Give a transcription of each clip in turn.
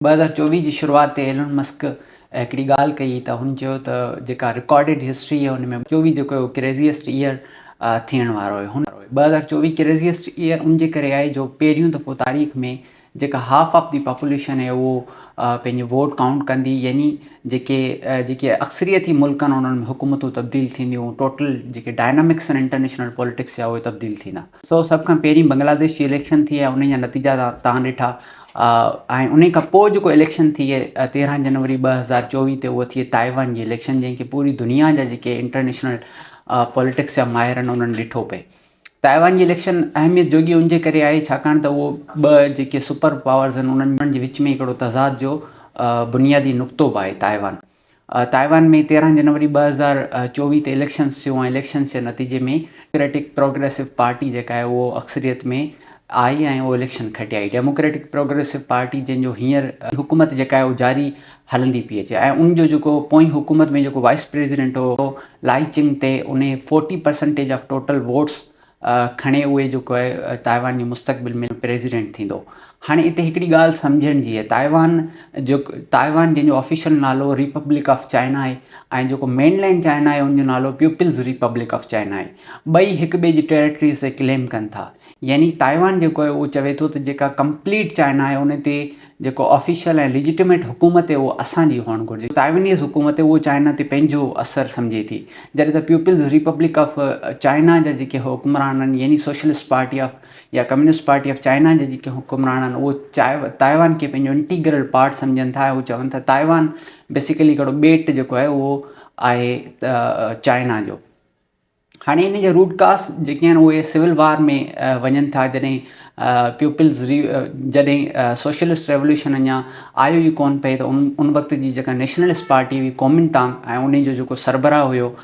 2024 जी शुरूआत ते Ellen Musk हिकिड़ी ॻाल्हि कई त हुन चयो त जेका रिकॉर्डेड हिस्ट्री आहे हुन में 24 जेको क्रेज़ीएस्ट ईयर थियण वारो आहे। हुन 2024 क्रेज़ीएस्ट ईयर उन जे करे आहे जो पहिरियों दफ़ो तारीख़ में जेका हाफ ऑफ द पॉपुलेशन आहे उहो पंहिंजो वोट काउंट कंदी, यानी जेके अक्सरियती मुल्क आहिनि उन्हनि में हुकूमतूं तब्दील थींदियूं, टोटल जेके डायनामिक्स आहिनि इंटरनेशनल पॉलिटिक्स जा उहे तब्दील थींदा। सभ खां पहिरीं बांग्लादेश जी इलेक्शन थी आहे, उन जा नतीजा तव्हां ॾिठा। ऐं उन खां पोइ जेको इलेक्शन थी आहे 13 जनवरी 2024 ते उहा थी ताइवान जी इलेक्शन, जंहिंखे पूरी दुनिया जा जेके इंटरनेशनल पॉलिटिक्स जा माहिर आहिनि उन्हनि ॾिठो पए। ताइवान जी इलेक्शन अहमियत जोगी उन जे करे आहे छाकाणि त उहो ॿ जेके सुपर पावर्स आहिनि उन्हनि जे विच में हिकिड़ो तज़ाद जो बुनियादी नुक़्तो बि आहे। ताइवान में 13 जनवरी 2024 ते इलेक्शन्स थियो ऐं इलेक्शन्स जे नतीजे में डेमोक्रेटिक प्रोग्रेसिव पार्टी जेका आहे उहो अक्सरियत में आई ऐं उहो इलेक्शन खटे आई। डेमोक्रेटिक प्रोग्रेसिव पार्टी जंहिंजो हींअर हुकूमत जेका आहे उहो जारी हलंदी पई अचे ऐं उनजो जेको पोइ हुकूमत में जेको वाइस प्रेसिडेंट हो लाई चिंग ते उन 40% ऑफ टोटल वोट्स खणे उहे जेको आहे ताइवान जी मुस्तक़बिल में प्रेसिडेंट थींदो। हाणे हिते हिकिड़ी ॻाल्हि सम्झण जी आहे, ताइवान जंहिंजो ऑफिशियल नालो रिपब्लिक ऑफ चाइना आहे ऐं जेको मेनलैंड चाइना आहे उनजो नालो पीपल्स रिपब्लिक ऑफ चाइना आहे। ॿई हिक ॿिए जी टेरिटरीज़ ते क्लेम कनि था, यानी ताइवान जेको आहे उहो चवे थो त जेका कंप्लीट चाइना आहे उन ते जेको ऑफिशियल ऐं लिजिटिमेट हुकूमत आहे उहो असांजी हुअणु घुरिजे। ताइवानीज़ हुकूमत आहे उहो चाइना ते पंहिंजो असरु सम्झे थी, जॾहिं त पीपल्स रिपब्लिक ऑफ चाइना जा जेके हुकुमरान आहिनि यानी सोशलिस्ट पार्टी ऑफ या कम्युनिस्ट पार्टी ऑफ चाइना जा जेके हुकुमरान आहिनि उहो ताइवान खे पंहिंजो इंटीग्रल पार्ट सम्झनि था। उहो चवनि था ताइवान बेसिकली हिकिड़ो ॿेट जेको आहे उहो आहे चाइना जो। हाणे इन जा रूट कास जेके आहिनि उहे सिविल वार में वञनि था, जॾहिं सोशलिस्ट रेवोल्यूशन अञा आयो ई कोन पए त उन वक़्त जी जेका नेशनलिस्ट पार्टी हुई कोमिनतांग ऐं उन जो जेको सरबराह हुयो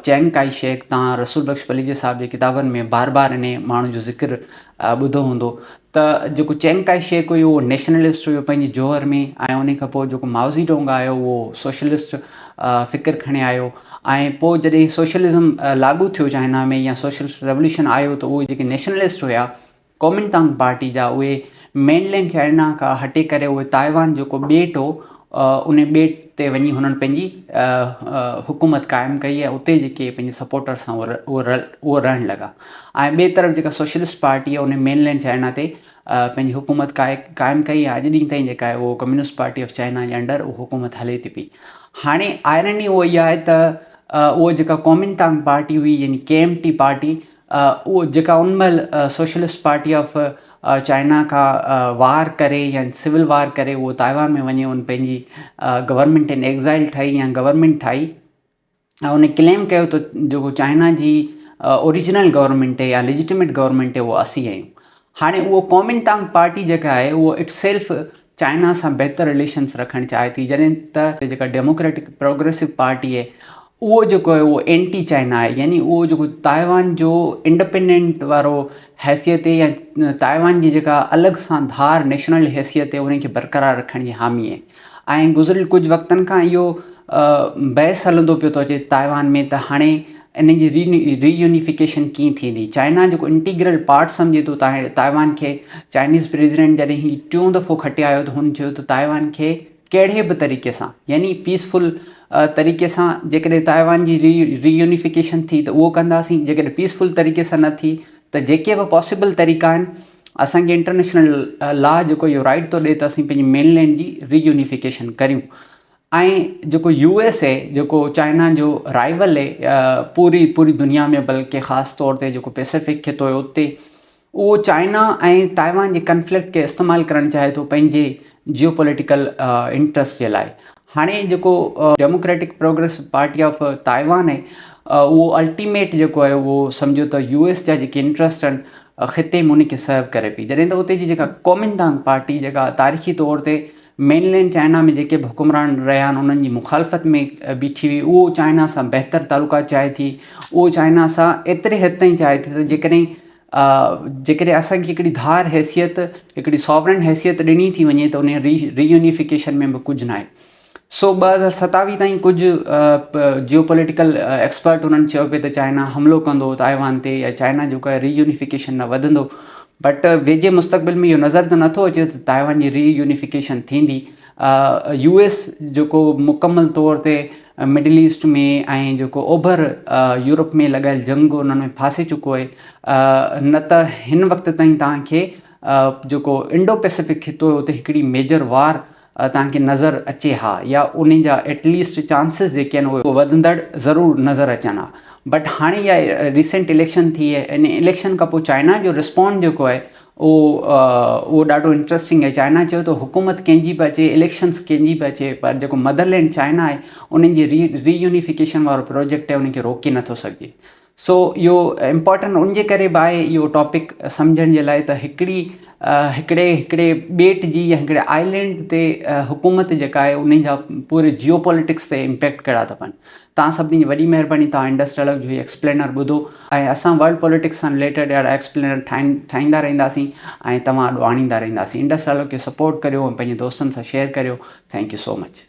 चैंग काई शेक, तव्हां रसूल बख्श फलीजे साहब जे किताबनि में बार बार इन माण्हू जो ज़िक्र ॿुधो हूंदो त जेको चैंग काई शेक हुयो उहो नेशनलिस्ट हुयो पंहिंजे जोहर में, ऐं उन खां पोइ जेको माओ ज़ेडोंग आयो उहो सोशलिस्ट फ़िक्र खणे आयो ऐं पोइ जॾहिं सोशलिज़म लागू थियो चाइना में या सोशलिस्ट रेवोल्यूशन आयो त उहे जेके नेशनलिस्ट हुया कोमिनतांग पार्टी जा उहे मेनलैंड चाइना खां हटे करे उहे ताइवान जेको ॿेट हो उन ॿेट ते वञी हुननि पंहिंजी हुकूमत क़ाइमु कई ऐं उते जेके पंहिंजे सपोर्टर्स सां उहो रहणु लॻा। ऐं ॿिए तरफ़ जेका सोशलिस्ट पार्टी आहे उन मेनलैंड चाइना ते पंहिंजी हुकूमत क़ाइमु कई ऐं अॼु ॾींहं ताईं जेका आहे उहो communist party of China J under उहा हुकूमत हले थी पई। हाणे आयरनी उहो इहा आहे त उहो जेका कोमिनतांग पार्टी हुई यानी KMT पार्टी, उहो जेका उन महिल सोशलिस्ट पार्टी ऑफ चाइना खां वार करे या सिविल वार करे उहो ताइवान में वञे उन पंहिंजी गवर्नमेंट इन एग्ज़ाइल ठाही या गवर्नमेंट ठाही ऐं उन क्लेम कयो त जेको चाइना जी ओरिजिनल गवर्नमेंट आहे या लेजिटिमेट गवर्नमेंट आहे उहो असीं आहियूं। हाणे उहो कोमिनतांग पार्टी जेका आहे उहो इटसेल्फ चाइना सां बहितर रिलेशन्स रखणु चाहे थी, जॾहिं त जेका डेमोक्रेटिक प्रोग्रेसिव पार्टी आहे उहो जेको आहे उहो एंटी चाइना आहे, यानी उहो जेको ताइवान जो इंडिपेंडेंट वारो हैसियत आहे या ताइवान जी जेका अलॻि सां धार नेशनल हैसियत आहे उनखे बरक़रार रखण जी हामी आहे। ऐं गुज़िरियल कुझु वक़्तनि खां इहो बहस हलंदो पियो थो अचे ताइवान में त हाणे इन जी रीयूनिफिकेशन कीअं थींदी। चाइना जेको इंटीग्रल पार्ट सम्झे थो ताइवान खे। चाइनीज़ प्रेसिडेंट जॾहिं ही टियों दफ़ो खटे आयो त हुन चयो त ताइवान खे कहिड़े बि तरीक़े सां यानी पीसफुल तरीक़े सां जेकॾहिं ताइवान जी रीयूनिफिकेशन थी त उहो कंदासीं, जेकॾहिं पीसफुल तरीक़े सां न थी त जेके बि पॉसिबल तरीक़ा आहिनि असांखे इंटरनेशनल लॉ जेको इहो राइट थो ॾिए त असीं पंहिंजी मेनलैंड जी रीयूनिफिकेशन करियूं। ऐं जेको USA जेको चाइना जो राइवल आहे पूरी दुनिया में, बल्कि ख़ासि तौर ते जेको पैसिफिक खितो आहे उते, उहो चाइना ऐं ताइवान जे कन्फ्लिक्ट खे इस्तेमालु करणु चाहे थो पंहिंजे जियो पॉलिटिकल इंट्रस्ट जे लाइ। हाणे जेको democratic progressive party of Taiwan आहे उहो अल्टीमेट जेको आहे उहो सम्झो त US जा जेके इंट्रस्ट आहिनि ख़िते में उनखे सर्व करे पई, जॾहिं त उते जी जेका कोमिनतांग पार्टी जेका तारीख़ी तौर ते मेनलैंड चाइना में जेके बि हुकुमरान रहिया आहिनि उन्हनि जी मुखालफ़त में बीठी हुई, उहो चाइना सां बहितर तालुका चाहे थी। उहो चाइना सां एतिरे हद ताईं चाहे थी त जेकॾहिं असांखे हिकिड़ी धार हैसियत हिकिड़ी सॉवरन हैसियत ॾिनी थी वञे त उन रीयूनिफिकेशन में बि कुझु न आहे। 2027 ताईं कुझु जियो पॉलिटिकल एक्सपर्ट उन्हनि चयो पिए त चाइना हमिलो कंदो ताइवान ते या चाइना जेको आहे रीयूनिफिकेशन न वधंदो। बट वेझे मुस्तक़बिल में इहो नज़र त नथो अचे त ताइवान जी रीयूनिफिकेशन थींदी। US जेको मुकमल तौर ते मिडिल ईस्ट में ऐं जेको ओभर यूरोप में लॻायल जंग उन्हनि में फासे चुको आहे। न त हिन वक़्त ताईं तव्हांखे जेको इंडो पैसिफिक खितो आहे उते हिकिड़ी मेजर वार तव्हांखे नज़र अचे हा, या उन जा एटलीस्ट चांसिस जेके आहिनि उहे वधंदड़ ज़रूरु नज़र अचनि हा। बट हाणे इहा रिसेंट इलेक्शन थी आहे, इन इलेक्शन खां पोइ चाइना जो रिस्पॉन्ड जेको आहे उहो ॾाढो इंट्रस्टिंग आहे। चाइना चयो त हुकूमत कंहिंजी बि अचे, इलेक्शन्स कंहिंजी बि अचे, पर जेको मदरलैंड चाइना आहे उन्हनि जी रीयूनिफिकेशन वारो प्रोजेक्ट आहे उनखे रोके नथो सघे। सो इहो इम्पॉर्टेंट उनजे करे बि आहे इहो टॉपिक सम्झण जे लाइ त हिकिड़े ॿेट जी या हिकिड़े आइलैंड ते हुकूमत जेका आहे उन जा पूरे जियो पॉलिटिक्स ते इम्पैक्ट कहिड़ा था पवनि। तव्हां सभिनी जी वॾी महिरबानी, तव्हां इंडस डायलॉग जो एक्सप्लेनर ॿुधो, ऐं असां वर्ल्ड पॉलिटिक्स सां रिलेटेड अहिड़ा एक्सप्लेनर ठाहींदा रहंदासीं ऐं तव्हां ॾो आणींदा रहंदासीं। इंडस डायलॉग खे सपोर्ट करियो ऐं पंहिंजे दोस्तनि सां शेयर करियो। Thank you so much.